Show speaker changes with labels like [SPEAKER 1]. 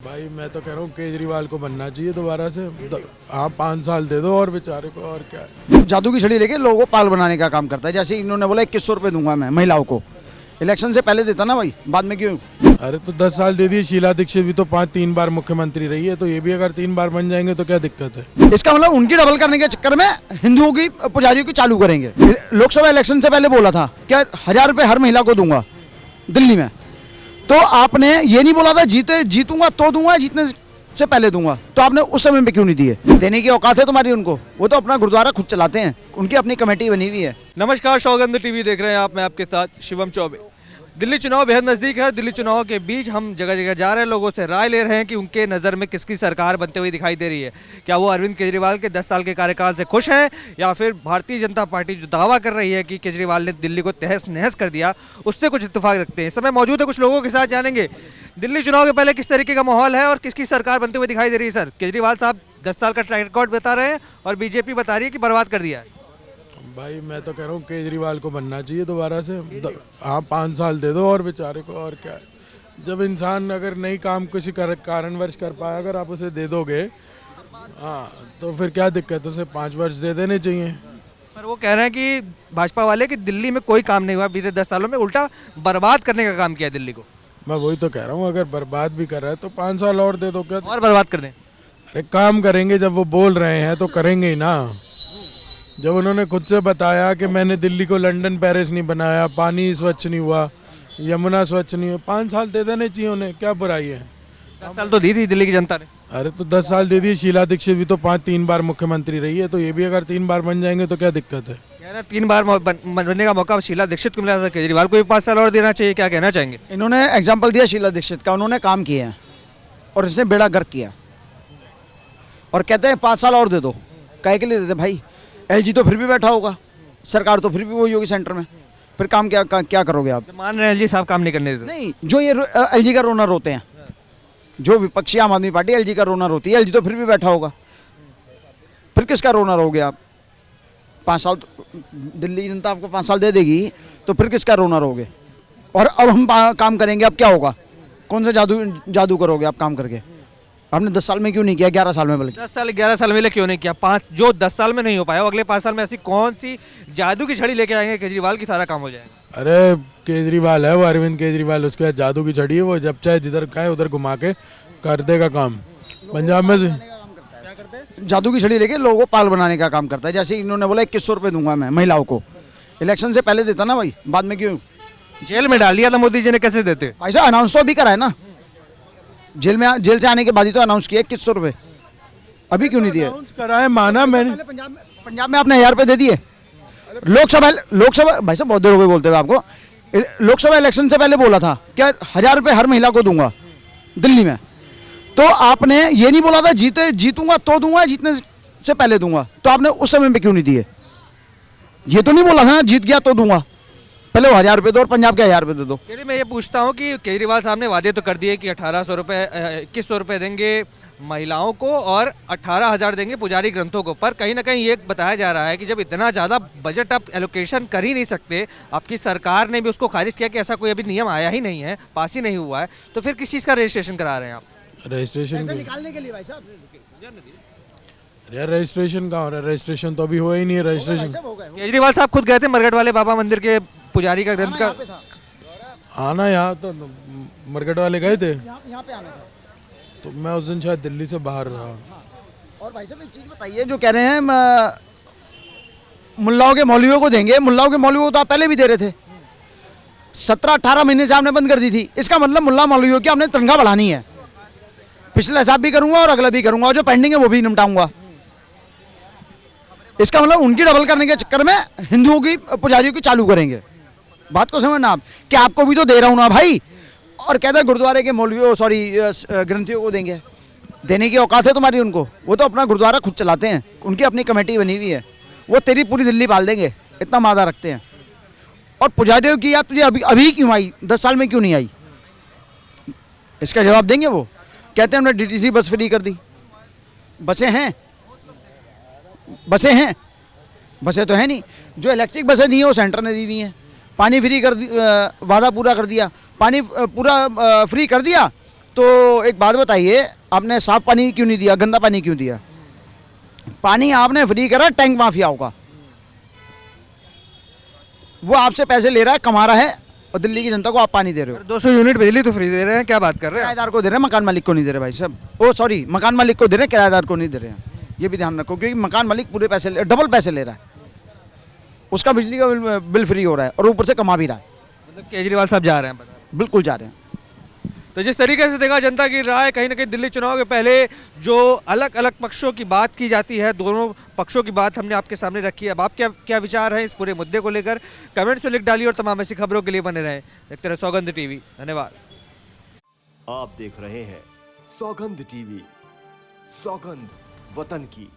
[SPEAKER 1] भाई मैं तो कह रहा हूँ केजरीवाल को बनना चाहिए दोबारा से। हाँ 5 साल दे दो और बेचारे को, और क्या है।
[SPEAKER 2] जादू की छड़ी लेके लोगों को पागल बनाने का काम करता है। जैसे इन्होंने बोला 2100 रुपये दूंगा मैं महिलाओं को, इलेक्शन से पहले देता ना भाई, बाद में क्यों?
[SPEAKER 1] अरे तो 10 साल दे दिए। शीला दीक्षित भी तो 3 बार मुख्यमंत्री रही है, तो ये भी अगर 3 बार बन जाएंगे तो क्या दिक्कत है।
[SPEAKER 2] इसका मतलब उनकी डबल करने के चक्कर में हिंदुओं की पुजारियों की चालू करेंगे। लोकसभा इलेक्शन से पहले बोला था क्या 1000 रुपये हर महिला को दूंगा दिल्ली में, तो आपने ये नहीं बोला था जीतूंगा तो दूंगा, जीतने से पहले दूंगा, तो आपने उस समय में क्यों नहीं दिए? देने की औकात है तुम्हारी उनको? वो तो अपना गुरुद्वारा खुद चलाते हैं, उनकी अपनी कमेटी बनी हुई है।
[SPEAKER 3] नमस्कार, सौगंध टीवी देख रहे हैं आप, मैं आपके साथ शिवम चौबे। दिल्ली चुनाव बेहद नज़दीक है। दिल्ली चुनाव के बीच हम जगह जगह जा रहे हैं, लोगों से राय ले रहे हैं कि उनके नज़र में किसकी सरकार बनते हुए दिखाई दे रही है। क्या वो अरविंद केजरीवाल के 10 साल के कार्यकाल से खुश हैं, या फिर भारतीय जनता पार्टी जो दावा कर रही है कि केजरीवाल ने दिल्ली को तहस नहस कर दिया, उससे कुछ इत्तेफाक रखते हैं। इस समय मौजूद है कुछ लोगों के साथ, जानेंगे दिल्ली चुनाव के पहले किस तरीके का माहौल है और किसकी सरकार बनते हुए दिखाई दे रही है। सर, केजरीवाल साहब 10 साल का ट्रैक रिकॉर्ड बता रहे हैं और बीजेपी बता रही है कि बर्बाद कर दिया है।
[SPEAKER 1] भाई मैं तो कह रहा हूँ केजरीवाल को बनना चाहिए दोबारा से। हाँ 5 साल दे दो और बेचारे को, और क्या है। जब इंसान अगर नहीं काम किसी कारणवश कर पाया, अगर आप उसे दे दोगे हाँ तो फिर क्या दिक्कत है, उसे 5 वर्ष दे देने चाहिए।
[SPEAKER 3] पर वो कह रहे हैं कि भाजपा वाले कि दिल्ली में कोई काम नहीं हुआ बीते 10 सालों में, उल्टा बर्बाद करने का काम किया दिल्ली को।
[SPEAKER 1] मैं वही तो कह रहा हूँ, अगर बर्बाद भी कर रहा है तो 5 साल और दे दो। क्या
[SPEAKER 3] और बर्बाद कर दें?
[SPEAKER 1] अरे काम करेंगे, जब वो बोल रहे हैं तो करेंगे ही ना। जब उन्होंने खुद से बताया कि मैंने दिल्ली को लंदन पेरिस नहीं बनाया, पानी स्वच्छ नहीं हुआ, यमुना स्वच्छ नहीं हुआ, 5 साल दे देने चाहिए उन्हें, क्या बुराई है।
[SPEAKER 3] 10 साल तो दी थी दिल्ली की जनता ने।
[SPEAKER 1] अरे तो 10 साल दे दिए। शीला दीक्षित भी तो 3 बार मुख्यमंत्री रही है, तो ये भी अगर 3 बार बन जाएंगे तो क्या दिक्कत है।
[SPEAKER 3] कह रहे 3 बार बनने का मौका शीला दीक्षित को मिला था, केजरीवाल को भी 5 साल और देना चाहिए, क्या कहना चाहेंगे?
[SPEAKER 2] इन्होंने एग्जाम्पल दिया शीला दीक्षित का, उन्होंने काम किया है और इसने बेड़ा गर्क किया, और कहते हैं 5 साल और दे दो। काहे के लिए देते भाई? एलजी तो फिर भी बैठा होगा, सरकार तो फिर भी वही होगी सेंटर में, फिर काम क्या करोगे आप?
[SPEAKER 3] मान रहे हैं एलजी साहब काम नहीं करने देते।
[SPEAKER 2] नहीं, जो ये एलजी का रोना रोते हैं, जो विपक्षी आम आदमी पार्टी एलजी का रोना रोती है, एलजी तो फिर भी बैठा होगा, फिर किसका रोना रोगे आप? 5 साल दिल्ली जनता आपको 5 साल दे देगी, तो फिर किसका रोना रोगे? और अब हम काम करेंगे, अब क्या होगा? कौन सा जादू करोगे आप काम करके? आपने 10 साल में क्यों नहीं किया, 11 साल में? बल्कि
[SPEAKER 3] 10 साल 11 साल में क्यों नहीं किया? 5 जो 10 साल में नहीं हो पाया, अगले 5 साल में ऐसी कौन सी जादू की छड़ी लेके आएंगे केजरीवाल की सारा काम हो जाएगा?
[SPEAKER 1] अरे केजरीवाल है वो, अरविंद केजरीवाल, उसके बाद जादू की छड़ी है वो, जब चाहे जिधर कहे उधर घुमा के कर देगा काम। पंजाब में से
[SPEAKER 2] जादू की छड़ी लेके लोगों को पागल बनाने का काम करता है। जैसे इन्होंने बोला 2100 रुपये दूंगा मैं महिलाओं को, इलेक्शन से पहले देता ना भाई, बाद में क्यों?
[SPEAKER 3] जेल में डाल दिया था मोदी जी ने, कैसे देते?
[SPEAKER 2] ऐसा अनाउंस तो अभी करा है ना, जेल से आने के बाद ही तो अनाउंस किया 2100 रुपये, अभी क्यों नहीं दिए?
[SPEAKER 1] करा है, माना मैंने।
[SPEAKER 2] पंजाब में आपने 1000 रुपये दे दिए। लोकसभा भाई साहब बहुत देर हो गई बोलते हुए आपको। लोकसभा इलेक्शन से पहले बोला था क्या 1000 रुपये हर महिला को दूंगा दिल्ली में, तो आपने ये नहीं बोला था जीतूंगा तो दूंगा, जीतने से पहले दूंगा, तो आपने उस समय में क्यों नहीं दिए? ये तो नहीं बोला था जीत गया तो दूंगा, पहले वो 1000 रुपये दो और पंजाब के 1000 रुपये दे दो।
[SPEAKER 3] चलिए मैं ये पूछता हूँ कि केजरीवाल साहब ने वादे तो कर दिए कि 1800 रुपये 2100 रुपये देंगे महिलाओं को और 18,000 देंगे पुजारी ग्रंथों को, पर कहीं ना कहीं ये बताया जा रहा है कि जब इतना ज़्यादा बजट आप एलोकेशन कर ही नहीं सकते, आपकी सरकार ने भी उसको खारिज किया कि ऐसा कोई अभी नियम आया ही नहीं है, पास ही नहीं हुआ है, तो फिर किस चीज़ का रजिस्ट्रेशन करा रहे हैं आप?
[SPEAKER 1] रजिस्ट्रेशन
[SPEAKER 2] निकालने के लिए भाई साहब।
[SPEAKER 1] यार रजिस्ट्रेशन कहाँ हो रहा है? रजिस्ट्रेशन तो अभी हुआ ही नहीं है। रजिस्ट्रेशन
[SPEAKER 3] केजरीवाल साहब खुद गए थे मरगट वाले बाबा मंदिर के पुजारी का ग्रंथ का
[SPEAKER 1] आना, यहाँ तो मरकट वाले गए थे,
[SPEAKER 2] यहाँ पे आना था,
[SPEAKER 1] तो मैं उस दिन शायद दिल्ली से बाहर रहा।
[SPEAKER 2] और भाई साहब एक चीज़ बताइए, जो कह रहे हैं मुल्लाओं के मौलवियों को देंगे, मुल्लाओं के मौलवियों को तो आप पहले भी दे रहे थे, 17-18 महीने से आपने बंद कर दी थी। इसका मतलब मुल्ला मौलवियों की आपने तनख्वाह बढ़ानी है। पिछला हिसाब भी करूंगा और अगला भी करूंगा, और जो पेंडिंग है वो भी निपटाऊंगा। इसका मतलब उनकी डबल करने के चक्कर में हिंदुओं की पुजारियों की चालू करेंगे। बात को समझना आप, कि आपको भी तो दे रहा हूँ ना भाई, और कहते हैं गुरुद्वारे के मौलवियों ग्रंथियों को देंगे। देने की औकात है तुम्हारी उनको? वो तो अपना गुरुद्वारा खुद चलाते हैं, उनकी अपनी कमेटी बनी हुई है, वो तेरी पूरी दिल्ली पाल देंगे, इतना मादा रखते हैं। और पुजारियों की याद तुझे अभी क्यों आई, 10 साल में क्यों नहीं आई? इसका जवाब देंगे वो। कहते हैं हमने डीटीसी बस फ्री कर दी, बसें हैं बसें तो है नहीं। जो इलेक्ट्रिक बसें दी हैं वो सेंटर ने दी हुई हैं। पानी फ्री कर वादा पूरा कर दिया, पानी पूरा फ्री कर दिया, तो एक बात बताइए, आपने साफ पानी क्यों नहीं दिया, गंदा पानी क्यों दिया? पानी आपने फ्री करा टैंक माफियाओं का, वो आपसे पैसे ले रहा है, कमा रहा है, और दिल्ली की जनता को आप पानी दे रहे हो।
[SPEAKER 3] 200 यूनिट बिजली तो फ्री दे रहे हैं, क्या बात कर रहे हैं आप?
[SPEAKER 2] किराएदार को दे रहे हैं, मकान मालिक को नहीं दे रहे भाई साहब। ओ सॉरी, मकान मालिक को दे रहे हैं, किराएदार को नहीं दे रहे हैं। ये भी ध्यान रखो, क्योंकि मकान मालिक पूरे पैसे डबल पैसे ले रहा है, उसका बिजली का बिल फ्री हो रहा है और ऊपर से कमा भी रहा है।
[SPEAKER 3] मतलब केजरीवाल साहब जा रहे हैं बता रहे
[SPEAKER 2] बिल्कुल जा रहे हैं।
[SPEAKER 3] हैं। तो जिस तरीके से देखा जनता की राय, कहीं ना कहीं दिल्ली चुनाव के पहले जो अलग अलग पक्षों की बात की जाती है, दोनों पक्षों की बात हमने आपके सामने रखी है। अब आप क्या विचार है इस पूरे मुद्दे को लेकर, कमेंट्स में लिख डालिए और तमाम ऐसी खबरों के लिए बने रहें। देखते रहे सौगंध टीवी। धन्यवाद।
[SPEAKER 4] आप देख रहे हैं सौगंध टीवी, सौगंध वतन की।